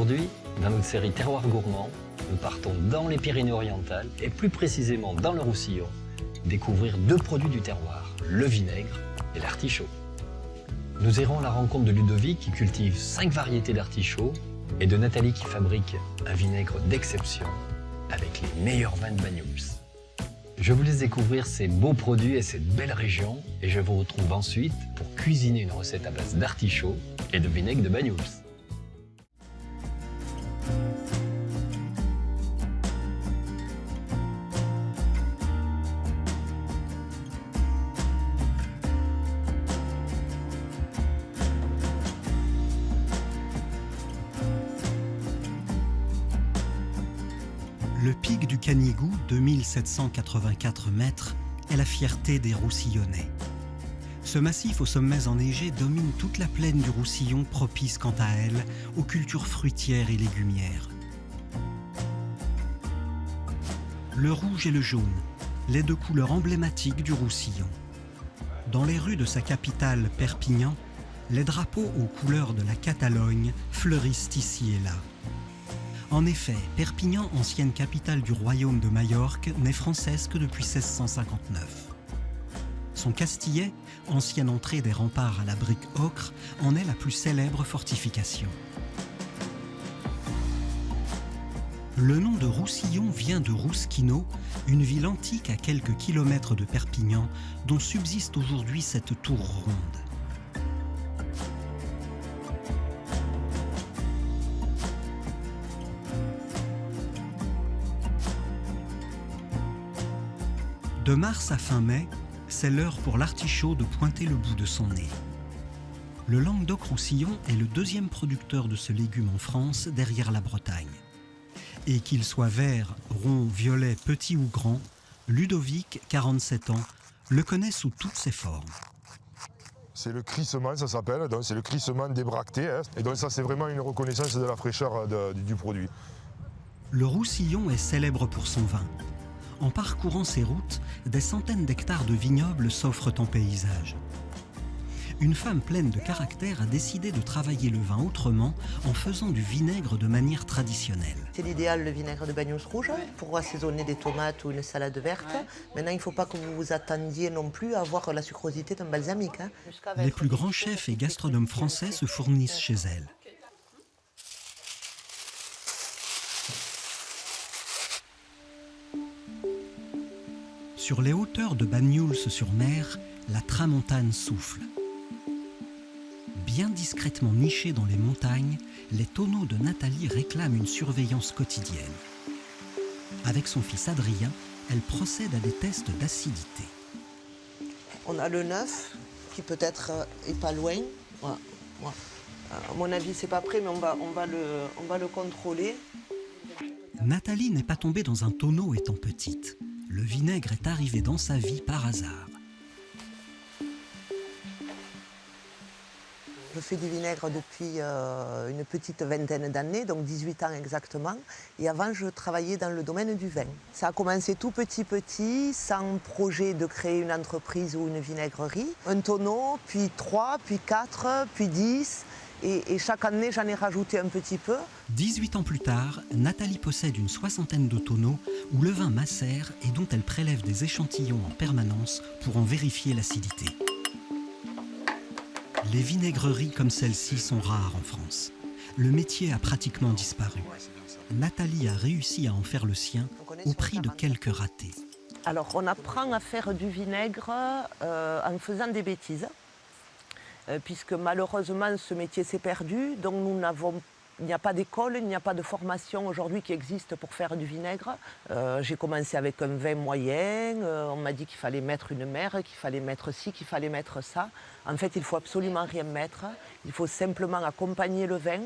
Aujourd'hui, dans notre série Terroir gourmand, nous partons dans les Pyrénées-Orientales et plus précisément dans le Roussillon, découvrir deux produits du terroir, le vinaigre et l'artichaut. Nous irons à la rencontre de Ludovic qui cultive 5 variétés d'artichauts et de Nathalie qui fabrique un vinaigre d'exception avec les meilleurs vins de Banyuls. Je vous laisse découvrir ces beaux produits et cette belle région et je vous retrouve ensuite pour cuisiner une recette à base d'artichaut et de vinaigre de Banyuls. Le pic du Canigou, 2784 mètres, est la fierté des Roussillonnais. Ce massif aux sommets enneigés domine toute la plaine du Roussillon, propice quant à elle aux cultures fruitières et légumières. Le rouge et le jaune, les deux couleurs emblématiques du Roussillon. Dans les rues de sa capitale, Perpignan, les drapeaux aux couleurs de la Catalogne fleurissent ici et là. En effet, Perpignan, ancienne capitale du royaume de Majorque, n'est française que depuis 1659. Son Castillet, ancienne entrée des remparts à la brique ocre, en est la plus célèbre fortification. Le nom de Roussillon vient de Rouskino, une ville antique à quelques kilomètres de Perpignan, dont subsiste aujourd'hui cette tour ronde. De mars à fin mai, c'est l'heure pour l'artichaut de pointer le bout de son nez. Le Languedoc-Roussillon est le deuxième producteur de ce légume en France, derrière la Bretagne. Et qu'il soit vert, rond, violet, petit ou grand, Ludovic, 47 ans, le connaît sous toutes ses formes. C'est le crissement, ça s'appelle, donc c'est le crissement des bractées, hein. Et donc ça c'est vraiment une reconnaissance de la fraîcheur du produit. Le Roussillon est célèbre pour son vin. En parcourant ses routes, des centaines d'hectares de vignobles s'offrent en paysage. Une femme pleine de caractère a décidé de travailler le vin autrement en faisant du vinaigre de manière traditionnelle. C'est l'idéal, le vinaigre de Banyuls rouge, pour assaisonner des tomates ou une salade verte. Maintenant, il ne faut pas que vous vous attendiez non plus à avoir la sucrosité d'un balsamique. Les plus grands chefs et gastronomes français se fournissent chez elle. Sur les hauteurs de Banyuls-sur-Mer, la tramontane souffle. Bien discrètement nichés dans les montagnes, les tonneaux de Nathalie réclament une surveillance quotidienne. Avec son fils Adrien, elle procède à des tests d'acidité. On a le 9 qui peut-être est pas loin. Voilà. Voilà. À mon avis, c'est pas prêt, mais on va le contrôler. Nathalie n'est pas tombée dans un tonneau étant petite. Le vinaigre est arrivé dans sa vie par hasard. Je fais du vinaigre depuis une petite vingtaine d'années, donc 18 ans exactement. Et avant, je travaillais dans le domaine du vin. Ça a commencé tout petit, sans projet de créer une entreprise ou une vinaigrerie. Un tonneau, puis 3, puis 4, puis 10. Et chaque année, j'en ai rajouté un petit peu. 18 ans plus tard, Nathalie possède une soixantaine de tonneaux où le vin macère et dont elle prélève des échantillons en permanence pour en vérifier l'acidité. Les vinaigreries comme celle-ci sont rares en France. Le métier a pratiquement disparu. Nathalie a réussi à en faire le sien au prix de quelques ratés. Alors, on apprend à faire du vinaigre en faisant des bêtises. Puisque malheureusement ce métier s'est perdu, donc il n'y a pas d'école, il n'y a pas de formation aujourd'hui qui existe pour faire du vinaigre. J'ai commencé avec un vin moyen, on m'a dit qu'il fallait mettre une mer, qu'il fallait mettre ci, qu'il fallait mettre ça. En fait, il ne faut absolument rien mettre, il faut simplement accompagner le vin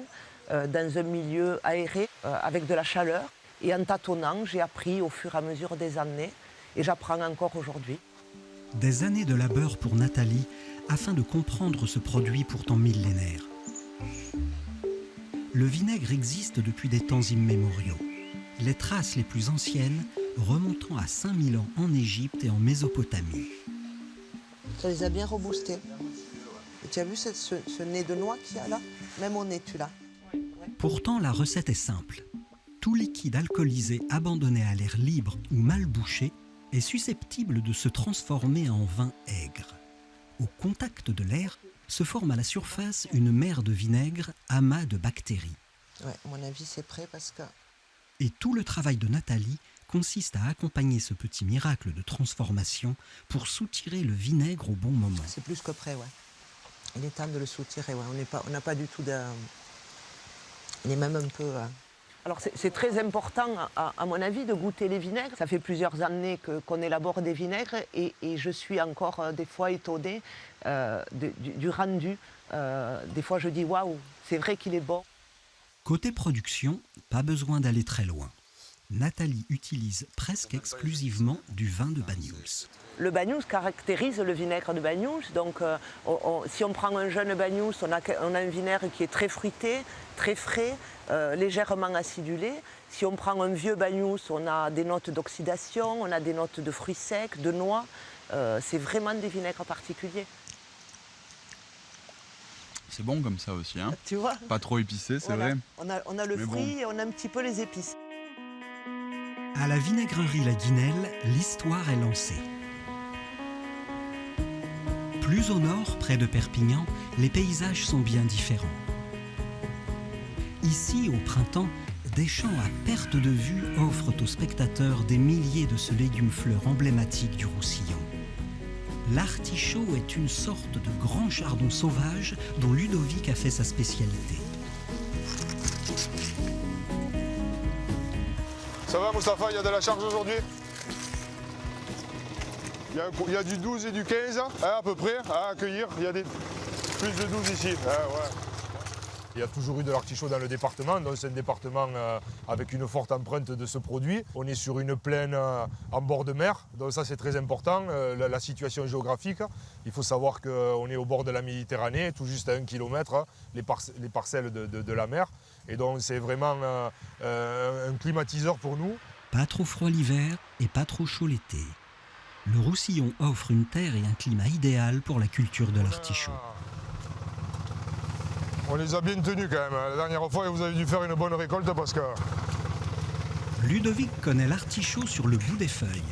dans un milieu aéré avec de la chaleur. Et en tâtonnant, j'ai appris au fur et à mesure des années et j'apprends encore aujourd'hui. Des années de labeur pour Nathalie afin de comprendre ce produit pourtant millénaire. Le vinaigre existe depuis des temps immémoriaux. Les traces les plus anciennes remontant à 5000 ans en Égypte et en Mésopotamie. Ça les a bien reboostés. Et tu as vu ce nez de noix qu'il y a là? Même au nez, tu l'as. Pourtant, la recette est simple. Tout liquide alcoolisé abandonné à l'air libre ou mal bouché est susceptible de se transformer en vin aigre. Au contact de l'air, se forme à la surface une mer de vinaigre, amas de bactéries. Ouais, à mon avis, c'est prêt parce que... Et tout le travail de Nathalie consiste à accompagner ce petit miracle de transformation pour soutirer le vinaigre au bon moment. C'est plus que prêt, ouais. Il est temps de le soutirer, ouais. On n'a pas du tout de... Il est même un peu... Alors c'est très important, à mon avis, de goûter les vinaigres. Ça fait plusieurs années qu'on élabore des vinaigres et je suis encore des fois étonnée du rendu. Des fois je dis waouh, c'est vrai qu'il est bon. Côté production, pas besoin d'aller très loin. Nathalie utilise presque exclusivement du vin de Banyuls. Le Banyuls caractérise le vinaigre de Banyuls. Donc si on prend un jeune Banyuls, on a un vinaigre qui est très fruité, très frais, légèrement acidulé. Si on prend un vieux Banyuls, on a des notes d'oxydation, on a des notes de fruits secs, de noix. C'est vraiment des vinaigres particuliers. C'est bon comme ça aussi, hein. Tu vois? Pas trop épicé, c'est voilà. vrai. On a le Mais fruit bon. et on a un petit peu les épices. À la vinaigrerie La Guinelle, l'histoire est lancée. Plus au nord, près de Perpignan, les paysages sont bien différents. Ici, au printemps, des champs à perte de vue offrent aux spectateurs des milliers de ce légume-fleur emblématique du Roussillon. L'artichaut est une sorte de grand chardon sauvage dont Ludovic a fait sa spécialité. Ça va Moustapha, il y a de la charge aujourd'hui? Il y a du 12 et du 15 hein, à peu près à accueillir. Il y a plus de 12 ici. Ouais. Il y a toujours eu de l'artichaut dans le département, donc c'est un département avec une forte empreinte de ce produit. On est sur une plaine en bord de mer, donc ça c'est très important, la situation géographique. Il faut savoir qu'on est au bord de la Méditerranée, tout juste à 1 km, les parcelles de la mer. Et donc c'est vraiment un climatiseur pour nous. Pas trop froid l'hiver et pas trop chaud l'été. Le Roussillon offre une terre et un climat idéal pour la culture de l'artichaut. On les a bien tenus quand même. La dernière fois, vous avez dû faire une bonne récolte parce que... Ludovic connaît l'artichaut sur le bout des feuilles.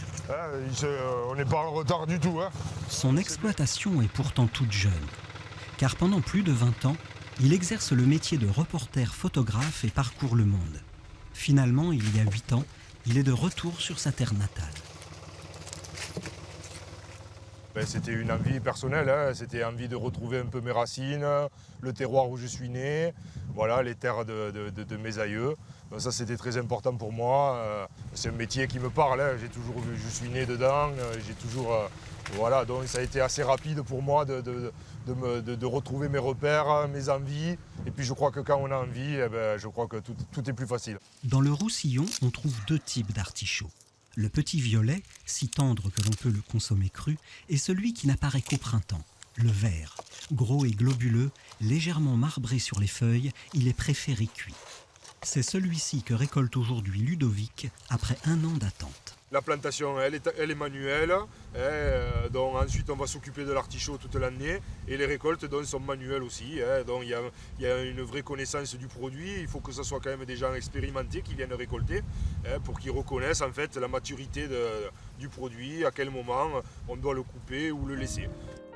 On n'est pas en retard du tout. Hein. Son exploitation est pourtant toute jeune. Car pendant plus de 20 ans, il exerce le métier de reporter photographe et parcourt le monde. Finalement, il y a 8 ans, il est de retour sur sa terre natale. C'était une envie personnelle, hein. C'était envie de retrouver un peu mes racines, le terroir où je suis né, voilà, les terres de mes aïeux. Donc ça c'était très important pour moi. C'est un métier qui me parle, hein. Je suis né dedans, j'ai toujours... voilà, donc ça a été assez rapide pour moi de retrouver mes repères, mes envies. Et puis je crois que quand on a envie, je crois que tout est plus facile. Dans le Roussillon, on trouve 2 types d'artichauts. Le petit violet, si tendre que l'on peut le consommer cru, est celui qui n'apparaît qu'au printemps, le vert. Gros et globuleux, légèrement marbré sur les feuilles, il est préféré cuit. C'est celui-ci que récolte aujourd'hui Ludovic après 1 an d'attente. La plantation, elle est manuelle, donc ensuite on va s'occuper de l'artichaut toute l'année et les récoltes donc, sont manuelles aussi. Donc il y a une vraie connaissance du produit, il faut que ce soit quand même des gens expérimentés qui viennent récolter pour qu'ils reconnaissent en fait la maturité du produit, à quel moment on doit le couper ou le laisser.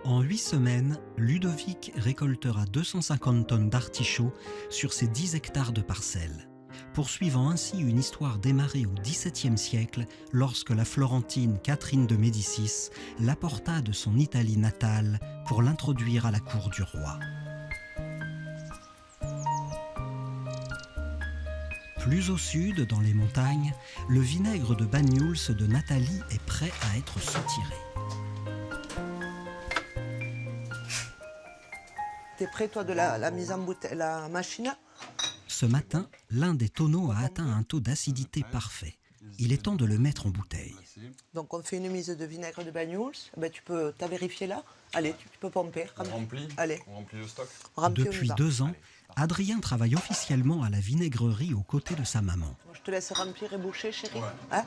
En 8 semaines, Ludovic récoltera 250 tonnes d'artichauts sur ses 10 hectares de parcelles, poursuivant ainsi une histoire démarrée au XVIIe siècle lorsque la Florentine Catherine de Médicis l'apporta de son Italie natale pour l'introduire à la cour du roi. Plus au sud, dans les montagnes, le vinaigre de Banyuls de Nathalie est prêt à être soutiré. T'es prêt toi de la mise en bouteille, la machine? Ce matin, l'un des tonneaux a atteint un taux d'acidité parfait. Il est temps de le mettre en bouteille. Donc on fait une mise de vinaigre de Banyuls. Tu peux t'as vérifié là? Allez, tu peux pomper. On remplit le stock. Depuis 2 ans, Adrien travaille officiellement à la vinaigrerie aux côtés de sa maman. Je te laisse remplir et boucher, chérie. Ouais. Hein?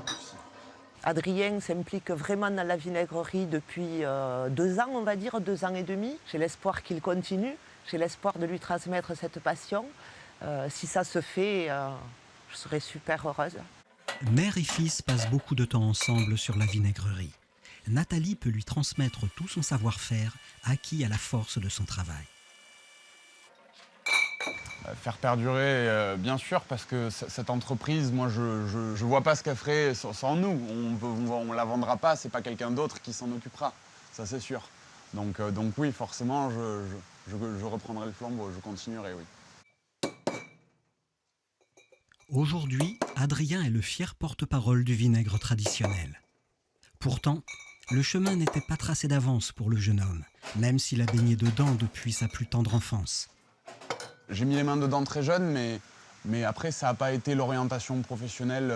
Adrien s'implique vraiment dans la vinaigrerie depuis 2 ans, on va dire, 2 ans et demi. J'ai l'espoir qu'il continue, j'ai l'espoir de lui transmettre cette passion. Si ça se fait, je serai super heureuse. Mère et fils passent beaucoup de temps ensemble sur la vinaigrerie. Nathalie peut lui transmettre tout son savoir-faire acquis à la force de son travail. Faire perdurer, bien sûr, parce que cette entreprise, moi, je vois pas ce qu'elle ferait sans nous. On la vendra pas, c'est pas quelqu'un d'autre qui s'en occupera, ça c'est sûr. Donc oui, forcément, je reprendrai le flambeau, je continuerai, oui. Aujourd'hui, Adrien est le fier porte-parole du vinaigre traditionnel. Pourtant, le chemin n'était pas tracé d'avance pour le jeune homme, même s'il a baigné dedans depuis sa plus tendre enfance. J'ai mis les mains dedans très jeune, mais après, ça n'a pas été l'orientation professionnelle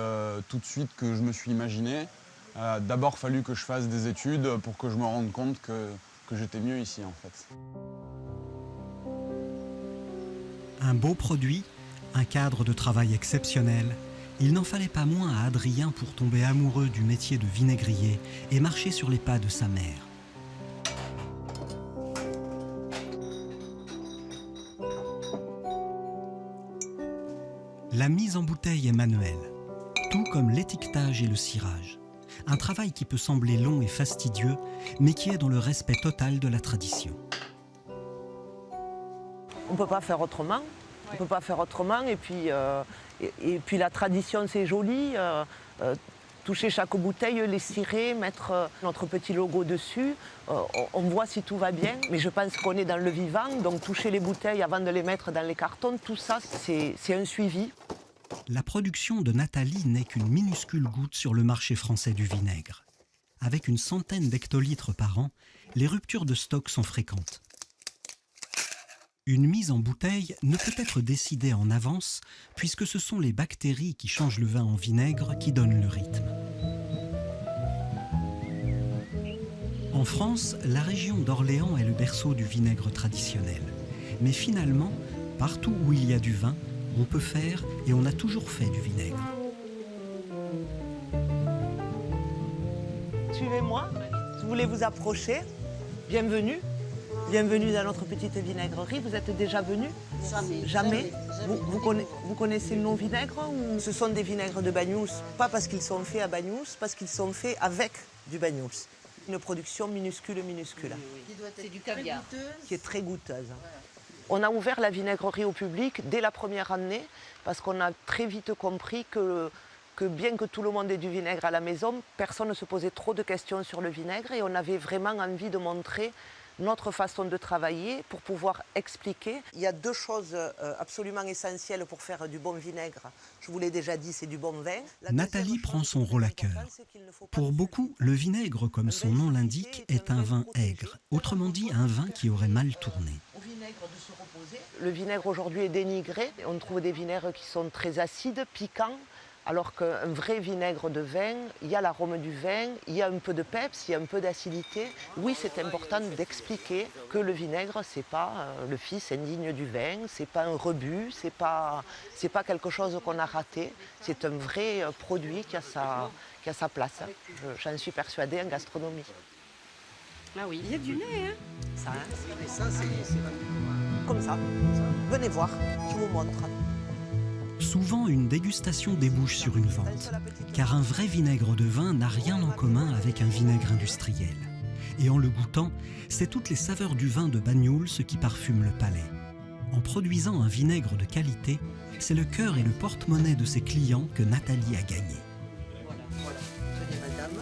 tout de suite que je me suis imaginé. D'abord, il fallu que je fasse des études pour que je me rende compte que j'étais mieux ici, en fait. Un beau produit, un cadre de travail exceptionnel, il n'en fallait pas moins à Adrien pour tomber amoureux du métier de vinaigrier et marcher sur les pas de sa mère. La mise en bouteille est manuelle, tout comme l'étiquetage et le cirage. Un travail qui peut sembler long et fastidieux, mais qui est dans le respect total de la tradition. On ne peut pas faire autrement. On ne peut pas faire autrement. Et puis la tradition, c'est joli. Toucher chaque bouteille, les cirer, mettre notre petit logo dessus. On voit si tout va bien. Mais je pense qu'on est dans le vivant. Donc toucher les bouteilles avant de les mettre dans les cartons, tout ça, c'est un suivi. La production de Nathalie n'est qu'une minuscule goutte sur le marché français du vinaigre. Avec une centaine d'hectolitres par an, les ruptures de stock sont fréquentes. Une mise en bouteille ne peut être décidée en avance, puisque ce sont les bactéries qui changent le vin en vinaigre qui donnent le rythme. En France, la région d'Orléans est le berceau du vinaigre traditionnel. Mais finalement, partout où il y a du vin, on peut faire et on a toujours fait du vinaigre. Suivez-moi, je voulais vous approcher. Bienvenue. Bienvenue dans notre petite vinaigrerie. Vous êtes déjà venu? Jamais. Vous connaissez nos vinaigres ou... Ce sont des vinaigres de Banyuls, pas parce qu'ils sont faits à Banyuls, parce qu'ils sont faits avec du Banyuls. Une production minuscule. C'est du caviar. Qui est très goûteuse. On a ouvert la vinaigrerie au public dès la première année parce qu'on a très vite compris que bien que tout le monde ait du vinaigre à la maison, personne ne se posait trop de questions sur le vinaigre et on avait vraiment envie de montrer notre façon de travailler pour pouvoir expliquer. Il y a deux choses absolument essentielles pour faire du bon vinaigre. Je vous l'ai déjà dit, c'est du bon vin. Nathalie prend son rôle à cœur. Pour beaucoup, le vinaigre, comme son nom l'indique, est un vin aigre. Autrement dit, un vin qui aurait mal tourné. Le vinaigre aujourd'hui est dénigré. On trouve des vinaigres qui sont très acides, piquants. Alors qu'un vrai vinaigre de vin, il y a l'arôme du vin, il y a un peu de peps, il y a un peu d'acidité. Oui, c'est important d'expliquer que le vinaigre, c'est pas le fils indigne du vin, c'est pas un rebut, c'est pas quelque chose qu'on a raté. C'est un vrai produit qui a sa place. J'en suis persuadée en gastronomie. Ah oui, il y a du nez, hein? Ça, hein? Mais ça, c'est comme ça. Venez voir, je vous montre. Souvent, une dégustation débouche sur une vente, car un vrai vinaigre de vin n'a rien en commun avec un vinaigre industriel. Et en le goûtant, c'est toutes les saveurs du vin de Banyuls qui parfument le palais. En produisant un vinaigre de qualité, c'est le cœur et le porte-monnaie de ses clients que Nathalie a gagné. Voilà. Tenez, madame,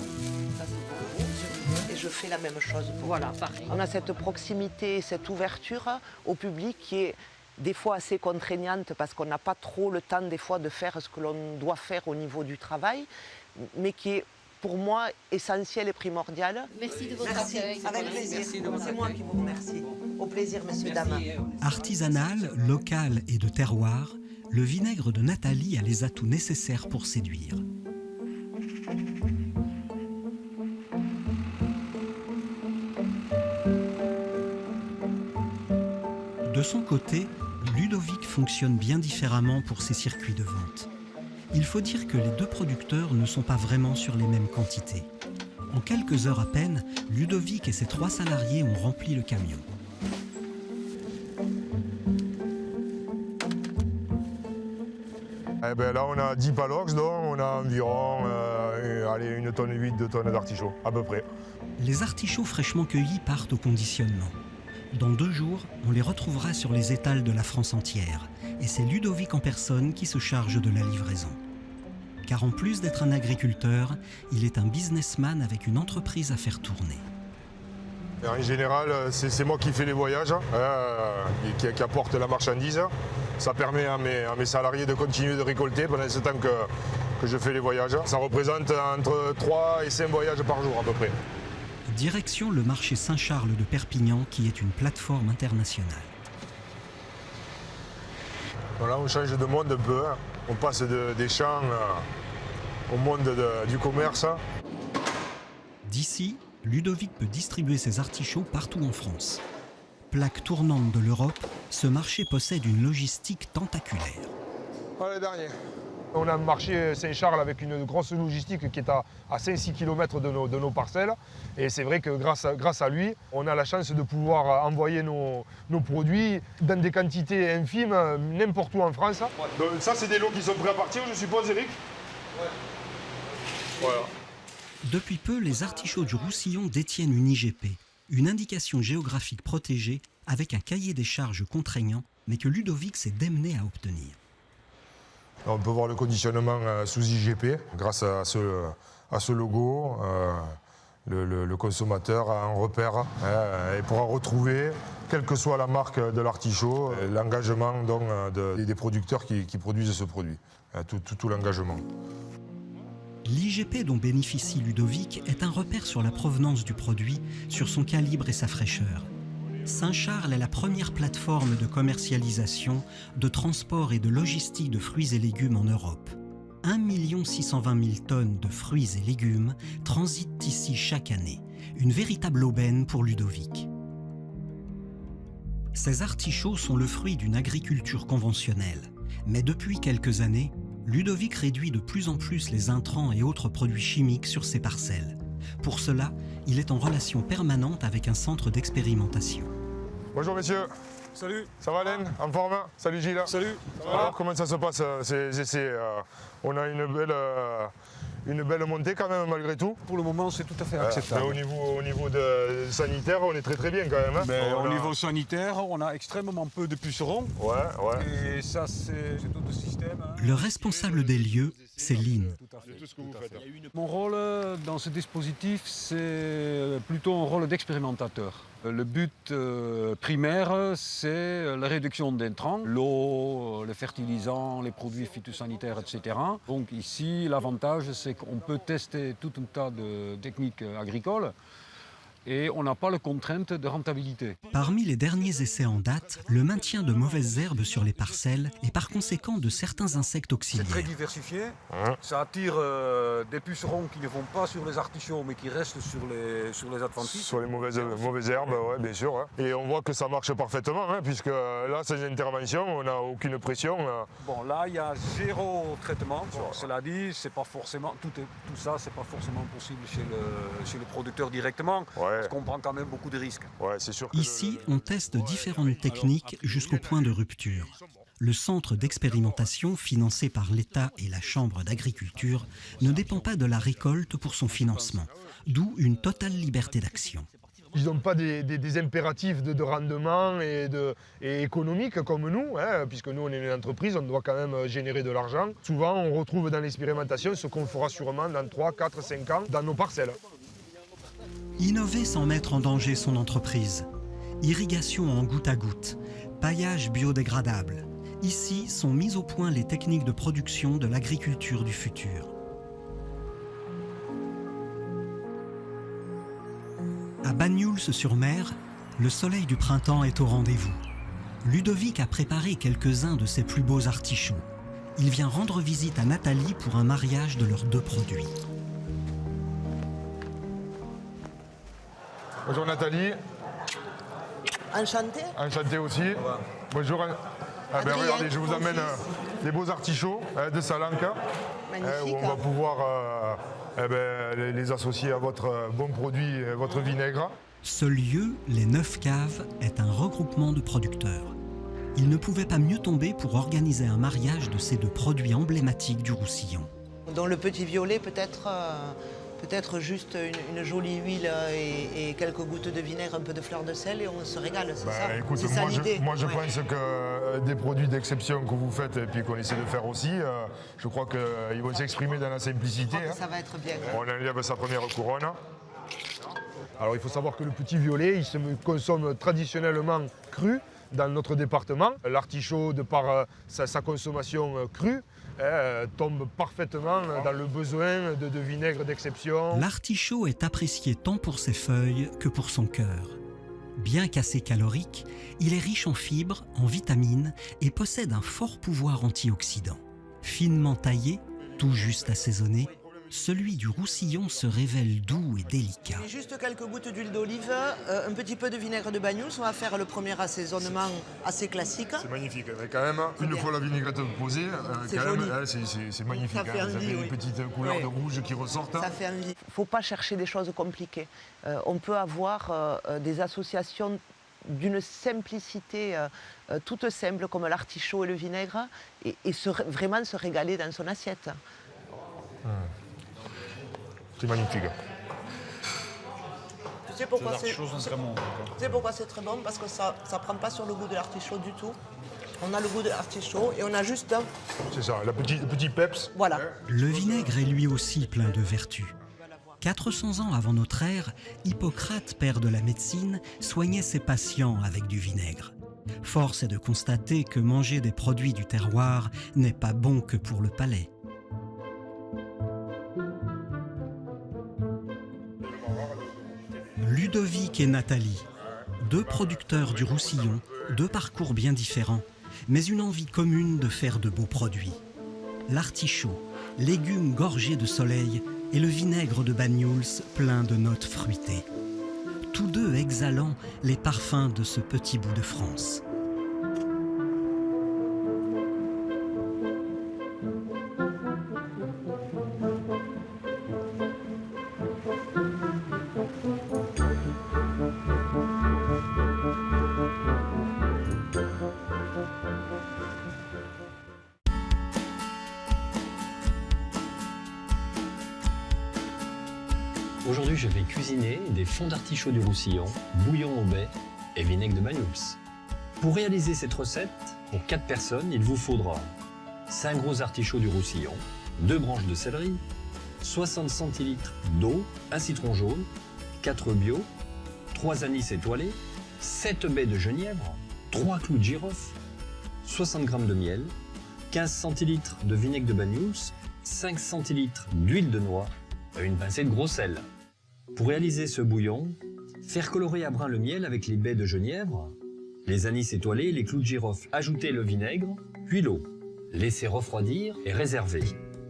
ça c'est pour vous. Et je fais la même chose pour vous. Voilà, parfait. On a cette proximité, cette ouverture au public qui est des fois assez contraignante parce qu'on n'a pas trop le temps des fois de faire ce que l'on doit faire au niveau du travail, mais qui est pour moi essentiel et primordial. Merci de votre accueil. Avec plaisir. C'est moi qui vous remercie. Au plaisir, messieurs, dames. Artisanal, local et de terroir, le vinaigre de Nathalie a les atouts nécessaires pour séduire. De son côté, Ludovic fonctionne bien différemment pour ses circuits de vente. Il faut dire que les deux producteurs ne sont pas vraiment sur les mêmes quantités. En quelques heures à peine, Ludovic et ses 3 salariés ont rempli le camion. Eh ben là, on a 10 palox, donc on a environ 1 tonne 8, 2 tonnes d'artichauts, à peu près. Les artichauts fraîchement cueillis partent au conditionnement. Dans 2 jours, on les retrouvera sur les étals de la France entière. Et c'est Ludovic en personne qui se charge de la livraison. Car en plus d'être un agriculteur, il est un businessman avec une entreprise à faire tourner. En général, c'est moi qui fais les voyages, qui apporte la marchandise. Ça permet à mes salariés de continuer de récolter pendant ce temps que je fais les voyages. Ça représente entre 3 et 5 voyages par jour à peu près. Direction le marché Saint-Charles de Perpignan, qui est une plateforme internationale. Voilà, on change de monde un peu. On passe des champs au monde du commerce. D'ici, Ludovic peut distribuer ses artichauts partout en France. Plaque tournante de l'Europe, ce marché possède une logistique tentaculaire. Allez, dernier. On a un marché Saint-Charles avec une grosse logistique qui est à 5-6 km de nos parcelles. Et c'est vrai que grâce à lui, on a la chance de pouvoir envoyer nos produits dans des quantités infimes n'importe où en France. Donc ça, c'est des lots qui sont prêts à partir, je suppose, Eric? Ouais. Voilà. Depuis peu, les artichauts du Roussillon détiennent une IGP, une indication géographique protégée avec un cahier des charges contraignant, mais que Ludovic s'est démené à obtenir. On peut voir le conditionnement sous IGP grâce à ce logo. Le consommateur a un repère et pourra retrouver, quelle que soit la marque de l'artichaut, l'engagement des producteurs qui produisent ce produit, tout l'engagement. L'IGP dont bénéficie Ludovic est un repère sur la provenance du produit, sur son calibre et sa fraîcheur. Saint-Charles est la première plateforme de commercialisation, de transport et de logistique de fruits et légumes en Europe. 1 620 000 tonnes de fruits et légumes transitent ici chaque année. Une véritable aubaine pour Ludovic. Ces artichauts sont le fruit d'une agriculture conventionnelle. Mais depuis quelques années, Ludovic réduit de plus en plus les intrants et autres produits chimiques sur ses parcelles. Pour cela, il est en relation permanente avec un centre d'expérimentation. Bonjour messieurs. Salut. Ça va Alain? En forme? Salut Gilles. Salut. Alors comment ça se passe ces essais? On a une belle montée quand même malgré tout. Pour le moment, c'est tout à fait acceptable. Au niveau sanitaire, on est très bien quand même. Au niveau sanitaire, on a extrêmement peu de pucerons. Ouais. Et ça, c'est tout le système. Le responsable des lieux, c'est Lynn. Tout à fait. Mon rôle dans ce dispositif, c'est plutôt un rôle d'expérimentateur. Le but primaire, c'est la réduction d'intrants, l'eau, les fertilisants, les produits phytosanitaires, etc. Donc ici, l'avantage, c'est qu'on peut tester tout un tas de techniques agricoles et on n'a pas la contrainte de rentabilité. Parmi les derniers essais en date, le maintien de mauvaises herbes sur les parcelles et par conséquent de certains insectes C'est très auxiliaires. diversifié, ça attire des pucerons qui ne vont pas sur les artichauts mais qui restent sur les adventices. Sur les mauvaises herbes, ouais, bien sûr. Et on voit que ça marche parfaitement, puisque là, sans intervention, on n'a aucune pression. Bon, là, il y a 0 traitement. Bon, cela dit, c'est pas forcément, tout ça, c'est pas forcément possible chez le producteur directement. Ouais. Parce qu'on prend quand même beaucoup de risques. Ouais, c'est sûr que Ici, on teste différentes techniques jusqu'au point de rupture. Le centre d'expérimentation, financé par l'État et la Chambre d'agriculture, ne dépend pas de la récolte pour son financement, d'où une totale liberté d'action. Ils n'ont pas des impératifs de rendement et économique comme nous, puisque nous on est une entreprise, on doit quand même générer de l'argent. Souvent on retrouve dans l'expérimentation ce qu'on fera sûrement dans 3, 4, 5 ans dans nos parcelles. Innover sans mettre en danger son entreprise. Irrigation en goutte à goutte, paillage biodégradable. Ici sont mises au point les techniques de production de l'agriculture du futur. À Banyuls-sur-Mer, le soleil du printemps est au rendez-vous. Ludovic a préparé quelques-uns de ses plus beaux artichauts. Il vient rendre visite à Nathalie pour un mariage de leurs 2 produits. Bonjour Nathalie. Enchanté. Enchanté aussi. Ouais. Bonjour. Regardez, je vous amène des beaux artichauts de Salanca. Magnifique. Où on va pouvoir les associer à votre bon produit, votre vinaigre. Ce lieu, les 9 caves, est un regroupement de producteurs. Il ne pouvait pas mieux tomber pour organiser un mariage de ces deux produits emblématiques du Roussillon. Dans le petit violet, peut-être juste une jolie huile et quelques gouttes de vinaigre, un peu de fleur de sel et on se régale, c'est ça? Écoute, C'est ça l'idée. moi je pense que des produits d'exception que vous faites et puis qu'on essaie de faire aussi, je crois qu'ils vont s'exprimer dans la simplicité. Ça va être bien. On enlève sa première couronne. Alors il faut savoir que le petit violet, il se consomme traditionnellement cru dans notre département. L'artichaut, de par sa consommation crue, tombe parfaitement dans le besoin de vinaigre d'exception. L'artichaut est apprécié tant pour ses feuilles que pour son cœur. Bien qu'assez calorique, il est riche en fibres, en vitamines et possède un fort pouvoir antioxydant. Finement taillé, tout juste assaisonné, celui du Roussillon se révèle doux et délicat. Et juste quelques gouttes d'huile d'olive, un petit peu de vinaigre de Banyuls. On va faire le premier assaisonnement assez classique. C'est magnifique, mais quand même, une fois la vinaigrette posée, C'est quand même, joli. c'est magnifique. Ça fait Vous envie, avez oui. des petites couleurs Oui. de rouge qui ressortent. Ça fait envie. Il ne faut pas chercher des choses compliquées. On peut avoir des associations d'une simplicité toute simple comme l'artichaut et le vinaigre et vraiment se régaler dans son assiette. C'est magnifique. Tu sais pourquoi c'est très bon? Parce que ça ne prend pas sur le goût de l'artichaut du tout. On a le goût de l'artichaut et on a juste C'est ça, le petit peps. Voilà. Le vinaigre est lui aussi plein de vertus. 400 ans avant notre ère, Hippocrate, père de la médecine, soignait ses patients avec du vinaigre. Force est de constater que manger des produits du terroir n'est pas bon que pour le palais. Ludovic et Nathalie, deux producteurs du Roussillon, deux parcours bien différents, mais une envie commune de faire de beaux produits. L'artichaut, légume gorgé de soleil, et le vinaigre de Banyuls plein de notes fruitées. Tous deux exhalant les parfums de ce petit bout de France. Aujourd'hui, je vais cuisiner des fonds d'artichaut du Roussillon, bouillon au baies et vinaigre de Banyuls. Pour réaliser cette recette, pour 4 personnes, il vous faudra 5 gros artichauts du Roussillon, 2 branches de céleri, 60 centilitres d'eau, un citron jaune, 4 bio, 3 anis étoilés, 7 baies de genièvre, 3 clous de girofle, 60 g de miel, 15 centilitres de vinaigre de Banyuls, 5 centilitres d'huile de noix et une pincée de gros sel. Pour réaliser ce bouillon, faire colorer à brun le miel avec les baies de genièvre, les anis étoilés, les clous de girofle, ajouter le vinaigre, puis l'eau. Laisser refroidir et réserver.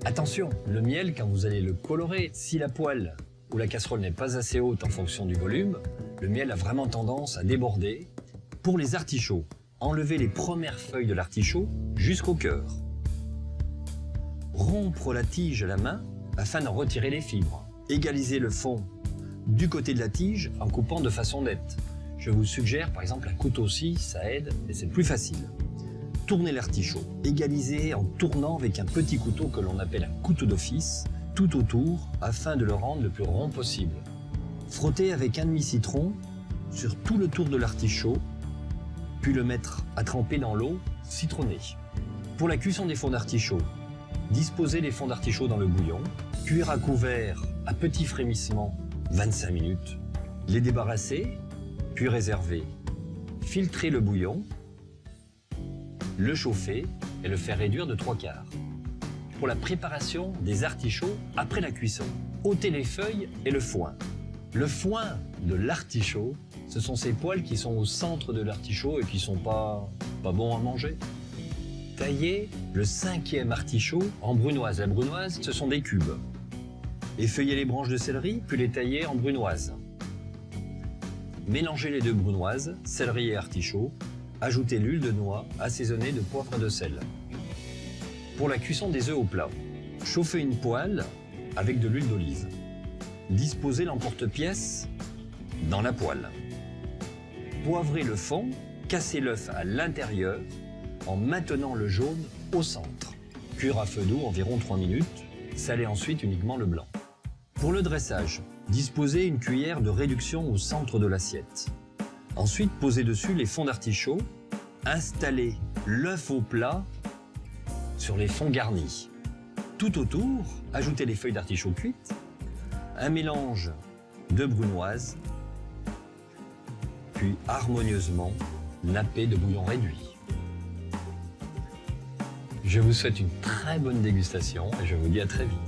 Attention, le miel, quand vous allez le colorer, si la poêle ou la casserole n'est pas assez haute en fonction du volume, le miel a vraiment tendance à déborder. Pour les artichauts, enlevez les premières feuilles de l'artichaut jusqu'au cœur. Rompre la tige à la main afin d'en retirer les fibres. Égalisez le fond du côté de la tige en coupant de façon nette. Je vous suggère par exemple un couteau-scie, ça aide et c'est plus facile. Tournez l'artichaut. Égalisez en tournant avec un petit couteau que l'on appelle un couteau d'office, tout autour afin de le rendre le plus rond possible. Frottez avec un demi-citron sur tout le tour de l'artichaut, puis le mettre à tremper dans l'eau citronnée. Pour la cuisson des fonds d'artichaut, disposez les fonds d'artichaut dans le bouillon, cuire à couvert à petit frémissement 25 minutes, les débarrasser, puis réserver. Filtrer le bouillon, le chauffer et le faire réduire de 3/4. Pour la préparation des artichauts après la cuisson, ôtez les feuilles et le foin. Le foin de l'artichaut, ce sont ces poils qui sont au centre de l'artichaut et qui sont pas bons à manger. Taillez le 5e artichaut en brunoise. La brunoise, ce sont des cubes. Effeuillez les branches de céleri, puis les taillez en brunoise. Mélangez les deux brunoises, céleri et artichaut. Ajoutez l'huile de noix, assaisonnée de poivre et de sel. Pour la cuisson des œufs au plat, chauffez une poêle avec de l'huile d'olive. Disposez l'emporte-pièce dans la poêle. Poivrez le fond Cassez l'œuf à l'intérieur en maintenant le jaune au centre. Cuire à feu doux environ 3 minutes. Salez ensuite uniquement le blanc. Pour le dressage, disposez une cuillère de réduction au centre de l'assiette. Ensuite, posez dessus les fonds d'artichaut. Installez l'œuf au plat sur les fonds garnis. Tout autour, ajoutez les feuilles d'artichaut cuites, un mélange de brunoise, puis harmonieusement nappez de bouillon réduit. Je vous souhaite une très bonne dégustation et je vous dis à très vite.